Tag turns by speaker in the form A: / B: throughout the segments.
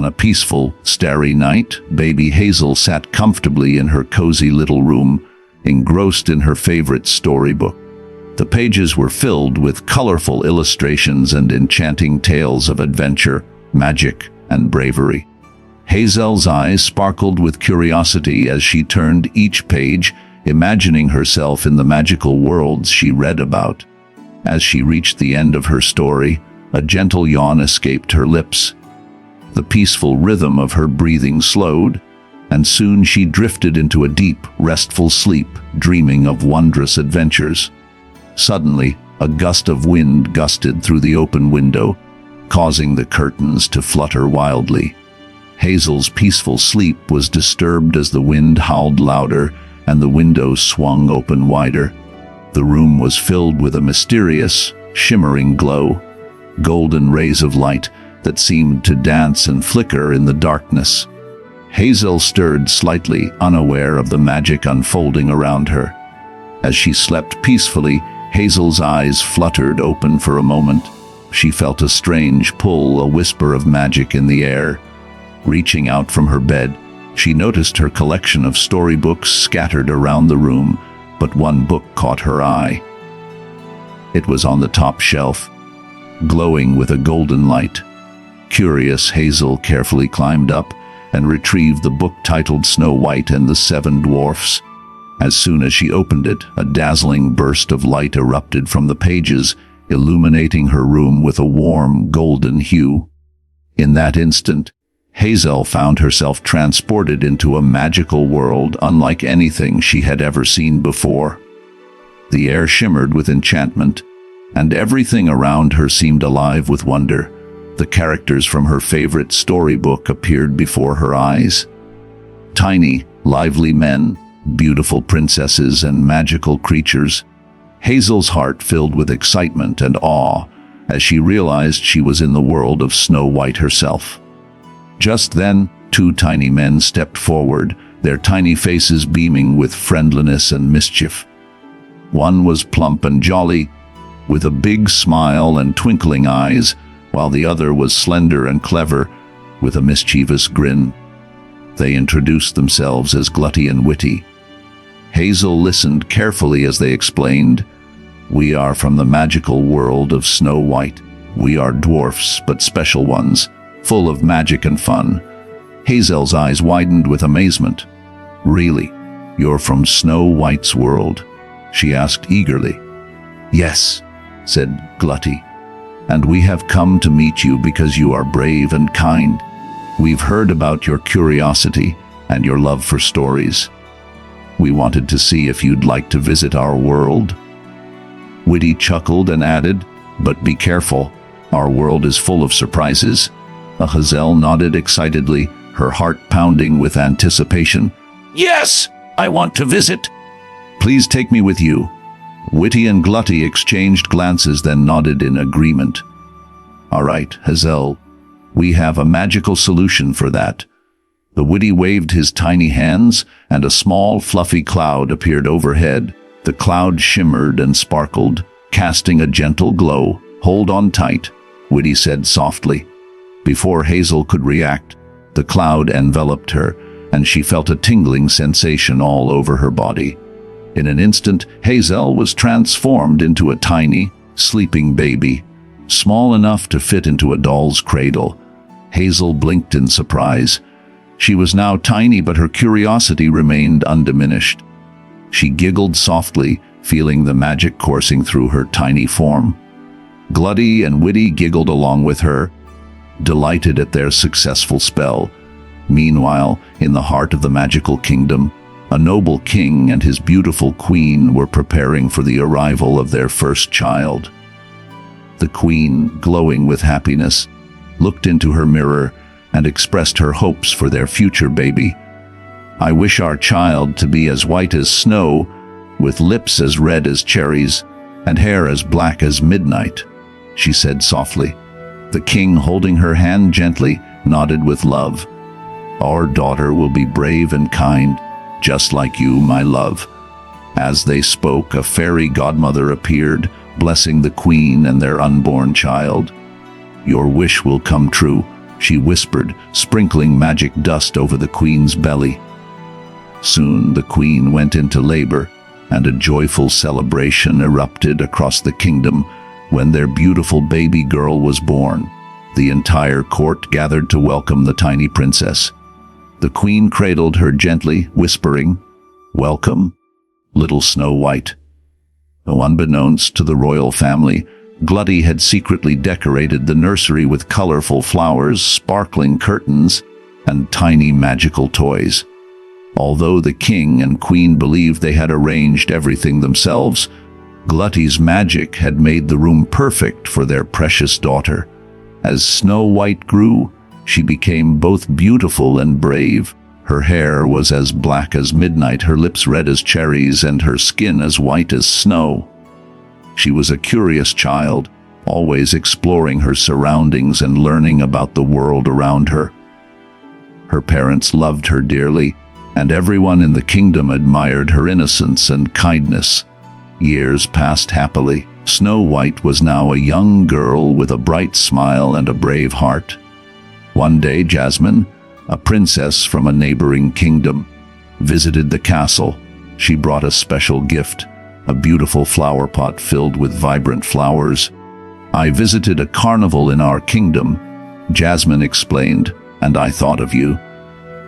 A: On a peaceful, starry night, baby Hazel sat comfortably in her cozy little room, engrossed in her favorite storybook. The pages were filled with colorful illustrations and enchanting tales of adventure, magic, and bravery. Hazel's eyes sparkled with curiosity as she turned each page, imagining herself in the magical worlds she read about. As she reached the end of her story, a gentle yawn escaped her lips. The peaceful rhythm of her breathing slowed, and soon she drifted into a deep, restful sleep, dreaming of wondrous adventures. Suddenly, a gust of wind gusted through the open window, causing the curtains to flutter wildly. Hazel's peaceful sleep was disturbed as the wind howled louder and the window swung open wider. The room was filled with a mysterious, shimmering glow, golden rays of light that seemed to dance and flicker in the darkness. Hazel stirred slightly, unaware of the magic unfolding around her. As she slept peacefully, Hazel's eyes fluttered open for a moment. She felt a strange pull, a whisper of magic in the air. Reaching out from her bed, she noticed her collection of storybooks scattered around the room, but one book caught her eye. It was on the top shelf, glowing with a golden light. Curious, Hazel carefully climbed up and retrieved the book titled Snow White and the Seven Dwarfs. As soon as she opened it, a dazzling burst of light erupted from the pages, illuminating her room with a warm, golden hue. In that instant, Hazel found herself transported into a magical world unlike anything she had ever seen before. The air shimmered with enchantment, and everything around her seemed alive with wonder. The characters from her favorite storybook appeared before her eyes. Tiny, lively men, beautiful princesses, and magical creatures. Hazel's heart filled with excitement and awe as she realized she was in the world of Snow White herself. Just then, two tiny men stepped forward, their tiny faces beaming with friendliness and mischief. One was plump and jolly, with a big smile and twinkling eyes, while the other was slender and clever, with a mischievous grin. They introduced themselves as Glutty and Witty. Hazel listened carefully as they explained, "We are from the magical world of Snow White. We are dwarfs, but special ones, full of magic and fun." Hazel's eyes widened with amazement. "Really? You're from Snow White's world?" she asked eagerly. "Yes," said Glutty, "and we have come to meet you because you are brave and kind. We've heard about your curiosity and your love for stories. We wanted to see if you'd like to visit our world." Witty chuckled and added, "But be careful, our world is full of surprises." Hazel nodded excitedly, her heart pounding with anticipation. "Yes, I want to visit. Please take me with you." Witty and Glutty exchanged glances, then nodded in agreement. "All right, Hazel, we have a magical solution for that." The Witty waved his tiny hands, and a small, fluffy cloud appeared overhead. The cloud shimmered and sparkled, casting a gentle glow. "Hold on tight," Witty said softly. Before Hazel could react, the cloud enveloped her, and she felt a tingling sensation all over her body. In an instant, Hazel was transformed into a tiny, sleeping baby, small enough to fit into a doll's cradle. Hazel blinked in surprise. She was now tiny, but her curiosity remained undiminished. She giggled softly, feeling the magic coursing through her tiny form. Glutty and Witty giggled along with her, delighted at their successful spell. Meanwhile, in the heart of the magical kingdom, a noble king and his beautiful queen were preparing for the arrival of their first child. The queen, glowing with happiness, looked into her mirror and expressed her hopes for their future baby. "I wish our child to be as white as snow, with lips as red as cherries, and hair as black as midnight," she said softly. The king, holding her hand gently, nodded with love. "Our daughter will be brave and kind, just like you, my love." As they spoke, a fairy godmother appeared, blessing the queen and their unborn child. "Your wish will come true," she whispered, sprinkling magic dust over the queen's belly. Soon the queen went into labor, and a joyful celebration erupted across the kingdom when their beautiful baby girl was born. The entire court gathered to welcome the tiny princess. The queen cradled her gently, whispering, "Welcome, little Snow White." Unbeknownst to the royal family, Glutty had secretly decorated the nursery with colorful flowers, sparkling curtains, and tiny magical toys. Although the king and queen believed they had arranged everything themselves, Glutty's magic had made the room perfect for their precious daughter. As Snow White grew, she became both beautiful and brave. Her hair was as black as midnight, her lips red as cherries, and her skin as white as snow. She was a curious child, always exploring her surroundings and learning about the world around her. Her parents loved her dearly, and everyone in the kingdom admired her innocence and kindness. Years passed happily. Snow White was now a young girl with a bright smile and a brave heart. One day, Jasmine, a princess from a neighboring kingdom, visited the castle. She brought a special gift, a beautiful flower pot filled with vibrant flowers. "I visited a carnival in our kingdom," Jasmine explained, "and I thought of you.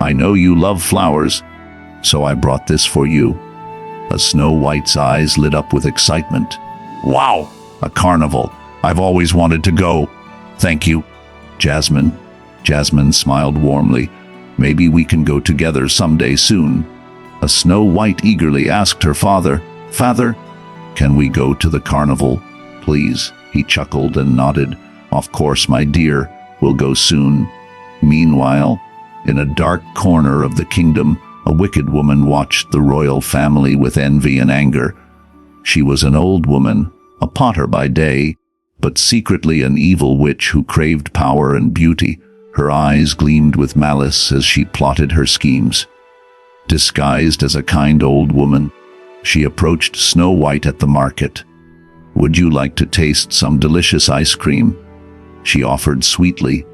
A: I know you love flowers, so I brought this for you." Snow White's eyes lit up with excitement. "Wow, a carnival! I've always wanted to go. Thank you, Jasmine." Jasmine smiled warmly. "Maybe we can go together someday soon." Snow White eagerly asked her father, "Father, can we go to the carnival, please?" He chuckled and nodded. "Of course, my dear, we'll go soon." Meanwhile, in a dark corner of the kingdom, a wicked woman watched the royal family with envy and anger. She was an old woman, a potter by day, but secretly an evil witch who craved power and beauty. Her eyes gleamed with malice as she plotted her schemes. Disguised as a kind old woman, she approached Snow White at the market. "Would you like to taste some delicious ice cream?" she offered sweetly.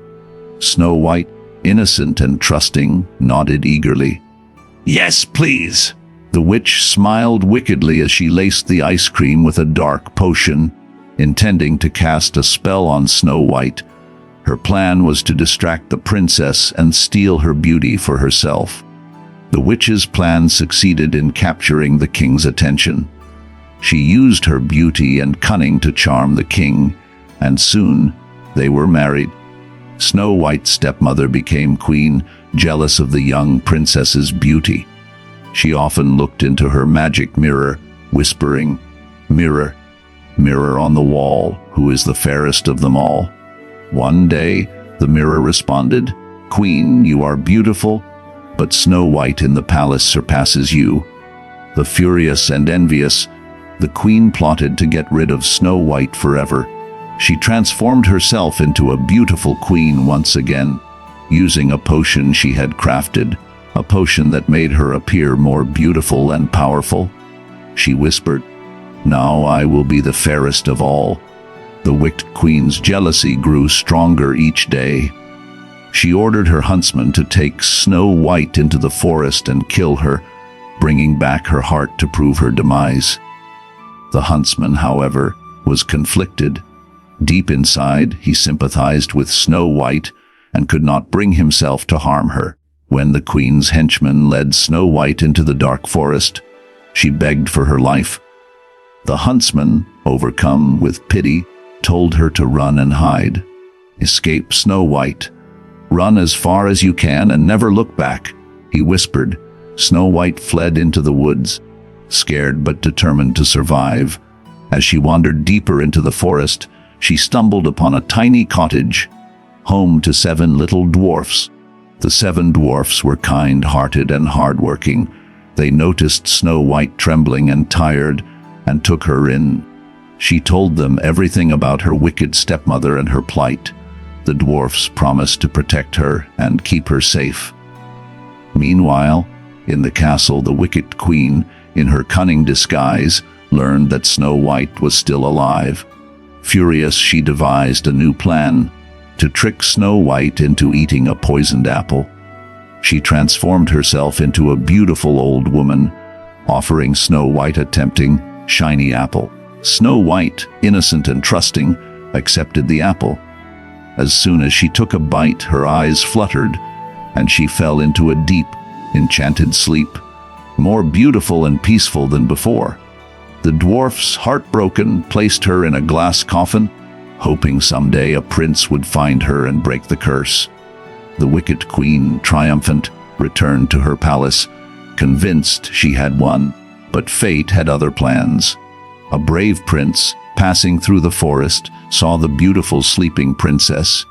A: Snow White, innocent and trusting, nodded eagerly. "Yes, please." The witch smiled wickedly as she laced the ice cream with a dark potion, intending to cast a spell on Snow White. Her plan was to distract the princess and steal her beauty for herself. The witch's plan succeeded in capturing the king's attention. She used her beauty and cunning to charm the king, and soon they were married. Snow White's stepmother became queen, jealous of the young princess's beauty. She often looked into her magic mirror, whispering, "Mirror, mirror on the wall, who is the fairest of them all?" One day, the mirror responded, "Queen, you are beautiful, but Snow White in the palace surpasses you." The furious and envious, the queen plotted to get rid of Snow White forever. She transformed herself into a beautiful queen once again, using a potion she had crafted, a potion that made her appear more beautiful and powerful. She whispered, "Now I will be the fairest of all." The wicked queen's jealousy grew stronger each day. She ordered her huntsman to take Snow White into the forest and kill her, bringing back her heart to prove her demise. The huntsman, however, was conflicted. Deep inside, he sympathized with Snow White and could not bring himself to harm her. When the queen's henchman led Snow White into the dark forest, she begged for her life. The huntsman, overcome with pity, told her to run and hide. "Escape, Snow White. Run as far as you can and never look back," he whispered. Snow White fled into the woods, scared but determined to survive. As she wandered deeper into the forest, she stumbled upon a tiny cottage, home to 7 little dwarfs. The 7 dwarfs were kind-hearted and hard-working. They noticed Snow White trembling and tired, and took her in. She told them everything about her wicked stepmother and her plight. The dwarfs promised to protect her and keep her safe. Meanwhile, in the castle, the wicked queen, in her cunning disguise, learned that Snow White was still alive. Furious, she devised a new plan. to trick Snow White into eating a poisoned apple. She transformed herself into a beautiful old woman, offering Snow White a tempting, shiny apple. Snow White, innocent and trusting, accepted the apple. As soon as she took a bite, her eyes fluttered, and she fell into a deep, enchanted sleep, more beautiful and peaceful than before. The dwarfs, heartbroken, placed her in a glass coffin, hoping someday a prince would find her and break the curse. The wicked queen, triumphant, returned to her palace, convinced she had won, but fate had other plans. A brave prince, passing through the forest, saw the beautiful sleeping princess.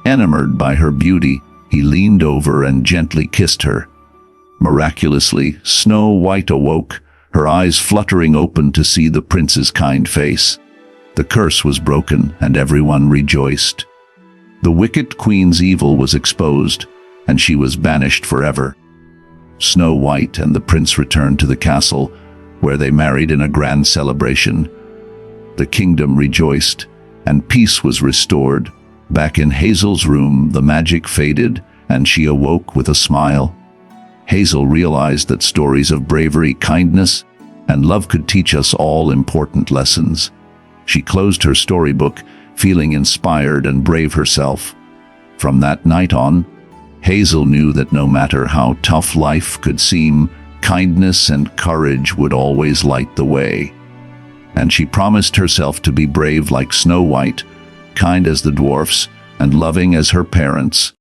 A: Enamored by her beauty, he leaned over and gently kissed her. Miraculously, Snow White awoke, her eyes fluttering open to see the prince's kind face. The curse was broken, and everyone rejoiced. The wicked queen's evil was exposed, and she was banished forever. Snow White and the prince returned to the castle, where they married in a grand celebration. The kingdom rejoiced, and peace was restored. Back in Hazel's room, the magic faded, and she awoke with a smile. Hazel realized that stories of bravery, kindness, and love could teach us all important lessons. She closed her storybook, feeling inspired and brave herself. From that night on, Hazel knew that no matter how tough life could seem, kindness and courage would always light the way. And she promised herself to be brave like Snow White, kind as the dwarfs, and loving as her parents.